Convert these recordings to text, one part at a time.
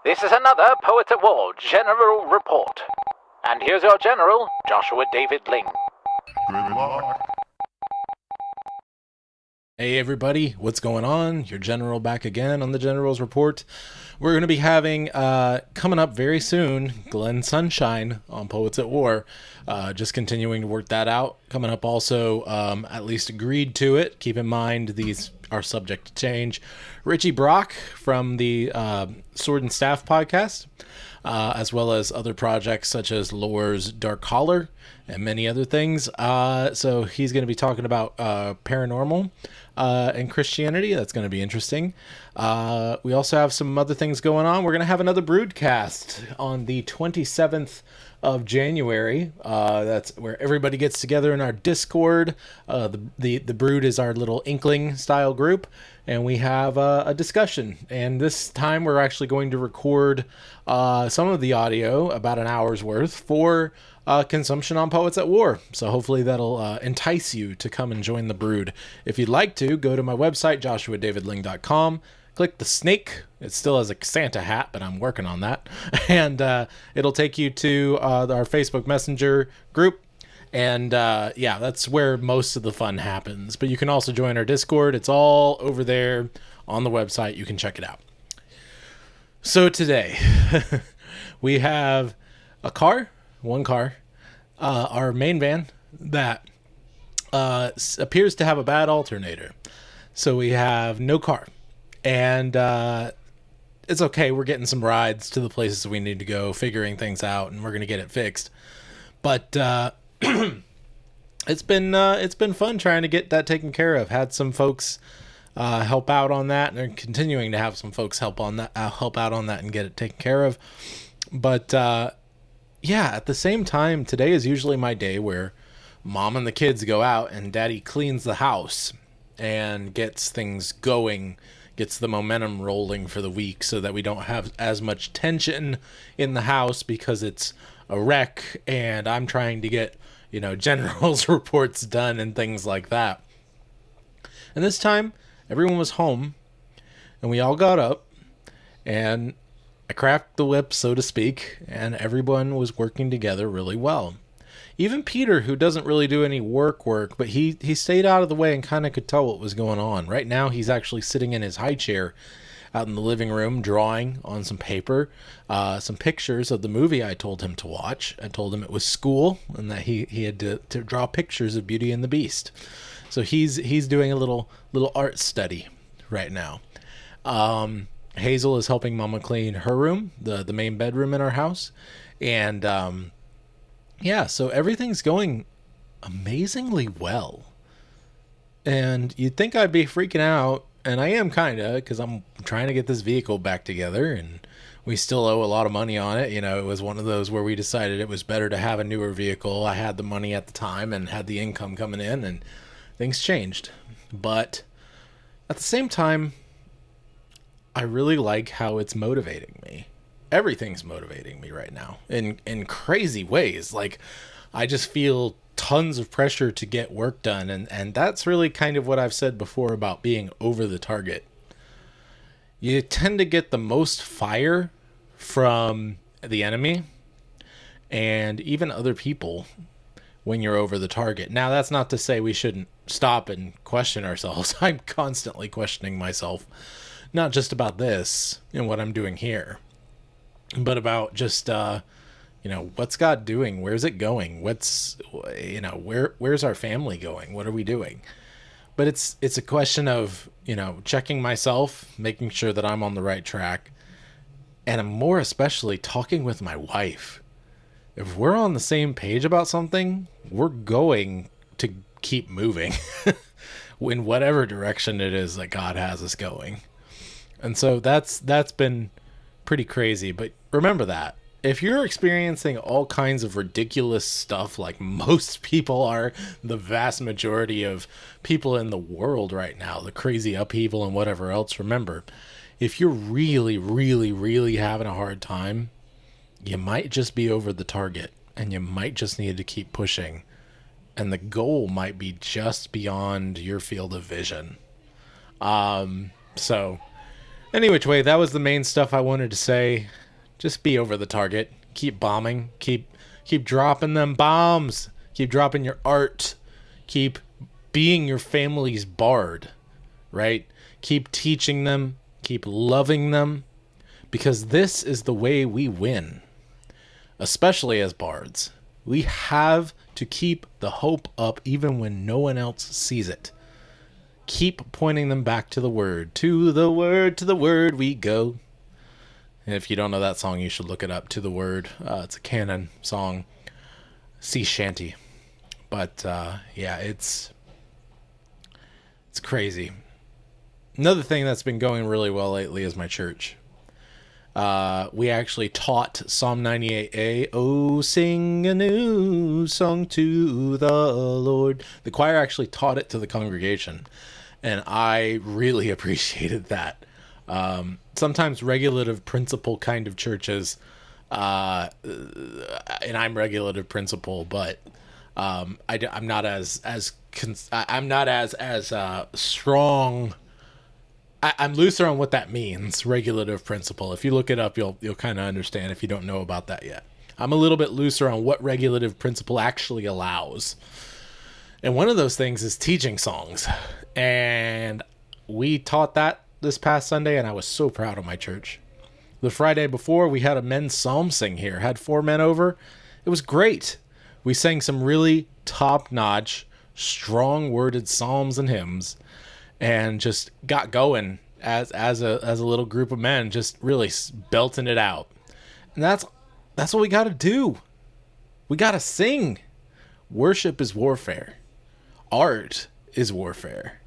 This is another Poets at War General Report. And here's your General, Joshua David Ling. Good luck. Hey everybody, what's going on? Your General back again on the General's Report. We're going to be having, coming up very soon, Glenn Sunshine on Poets at War. Just continuing to work that out. Coming up also, at least agreed to it. Keep in mind, these are subject to change. Richie Brock from the Sword and Staff podcast, as well as other projects such as Lore's Dark Holler and many other things. So he's going to be talking about paranormal and Christianity. That's going to be interesting. We also have some other things going on. We're going to have another Broodcast on the 27th of January. That's where everybody gets together in our Discord. The Brood is our little Inkling style group, and we have a discussion. And this time we're actually going to record some of the audio, about an hour's worth, for consumption on Poets at War. So hopefully that'll entice you to come and join the Brood. If you'd like to, go to my website, joshuadavidling.com. Click the snake. It still has a Santa hat, but I'm working on that. And it'll take you to our Facebook Messenger group. And yeah, that's where most of the fun happens. But you can also join our Discord. It's all over there on the website. You can check it out. So today, we have one car, our main van that appears to have a bad alternator. So we have no car. And it's okay. We're getting some rides to the places we need to go, figuring things out, and we're going to get it fixed. But it's been fun trying to get that taken care of. Had some folks help out on that, and they're continuing to have some folks help out on that and get it taken care of. But yeah, at the same time, today is usually my day where mom and the kids go out and daddy cleans the house and gets things going, gets the momentum rolling for the week so that we don't have as much tension in the house because it's a wreck and I'm trying to get, general's reports done and things like that. And this time, everyone was home and we all got up and I cracked the whip, so to speak, and everyone was working together really well. Even Peter, who doesn't really do any work, but he stayed out of the way and kind of could tell what was going on. Right now, he's actually sitting in his high chair out in the living room, drawing on some paper, some pictures of the movie I told him to watch. I told him it was school and that he had to draw pictures of Beauty and the Beast. So he's doing a little art study right now. Hazel is helping Mama clean her room, the main bedroom in our house. And yeah, so everything's going amazingly well. And you'd think I'd be freaking out, and I am kind of, because I'm trying to get this vehicle back together, and we still owe a lot of money on it. It was one of those where we decided it was better to have a newer vehicle. I had the money at the time and had the income coming in, and things changed. But at the same time, I really like how it's motivating me. Everything's motivating me right now in crazy ways. Like, I just feel tons of pressure to get work done. And that's really kind of what I've said before about being over the target. You tend to get the most fire from the enemy and even other people when you're over the target. Now, that's not to say we shouldn't stop and question ourselves. I'm constantly questioning myself. Not just about this and what I'm doing here, but about just, what's God doing? Where's it going? Where's our family going? What are we doing? But it's a question of, checking myself, making sure that I'm on the right track, and more especially talking with my wife. If we're on the same page about something, we're going to keep moving in whatever direction it is that God has us going. And so that's been pretty crazy. But remember that if you're experiencing all kinds of ridiculous stuff like most people are, the vast majority of people in the world right now, the crazy upheaval and whatever else, remember, if you're really, really, really having a hard time, you might just be over the target and you might just need to keep pushing. And the goal might be just beyond your field of vision. So Any which way, that was the main stuff I wanted to say. Just be over the target. Keep bombing. Keep dropping them bombs. Keep dropping your art. Keep being your family's bard, right? Keep teaching them. Keep loving them. Because this is the way we win. Especially as bards. We have to keep the hope up even when no one else sees it. Keep pointing them back to the word. To the word, to the word we go. And if you don't know that song, you should look it up. To the word. It's a canon song. Sea shanty. But yeah, it's crazy. Another thing that's been going really well lately is my church. We actually taught Psalm 98a, "Oh, sing a new song to the Lord." The choir actually taught it to the congregation, and I really appreciated that. Sometimes regulative principle kind of churches, and I'm regulative principle, but I'm not as strong. I'm looser on what that means, regulative principle. If you look it up, you'll kind of understand if you don't know about that yet. I'm a little bit looser on what regulative principle actually allows. And one of those things is teaching songs. And we taught that this past Sunday, and I was so proud of my church. The Friday before, we had a men's psalm sing here. Had 4 men over. It was great. We sang some really top-notch, strong-worded psalms and hymns. And just got going as a little group of men, just really belting it out. And that's what we got to do. We got to sing. Worship is warfare. Art is warfare.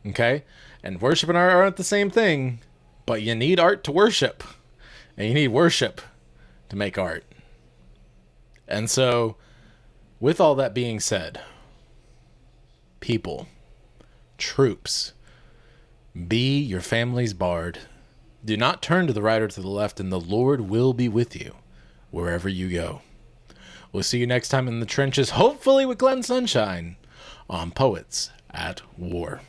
Okay? And worship and art aren't the same thing, but you need art to worship. And you need worship to make art. And so, with all that being said, people, troops, be your family's bard. Do not turn to the right or to the left, and the Lord will be with you wherever you go. We'll see you next time in the trenches, hopefully with Glenn Sunshine, on Poets at War.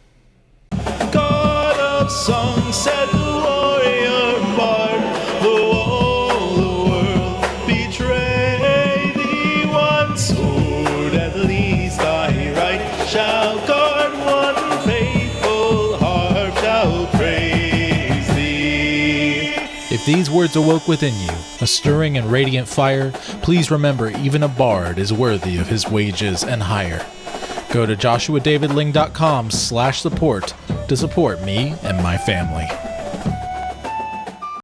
God of songs, said the warrior bard, though all the world betray thee, one sword at least thy right shall guard, one faithful heart shall praise thee. If these words awoke within you a stirring and radiant fire, please remember even a bard is worthy of his wages and hire. Go to joshuadavidling.com/support to support me and my family.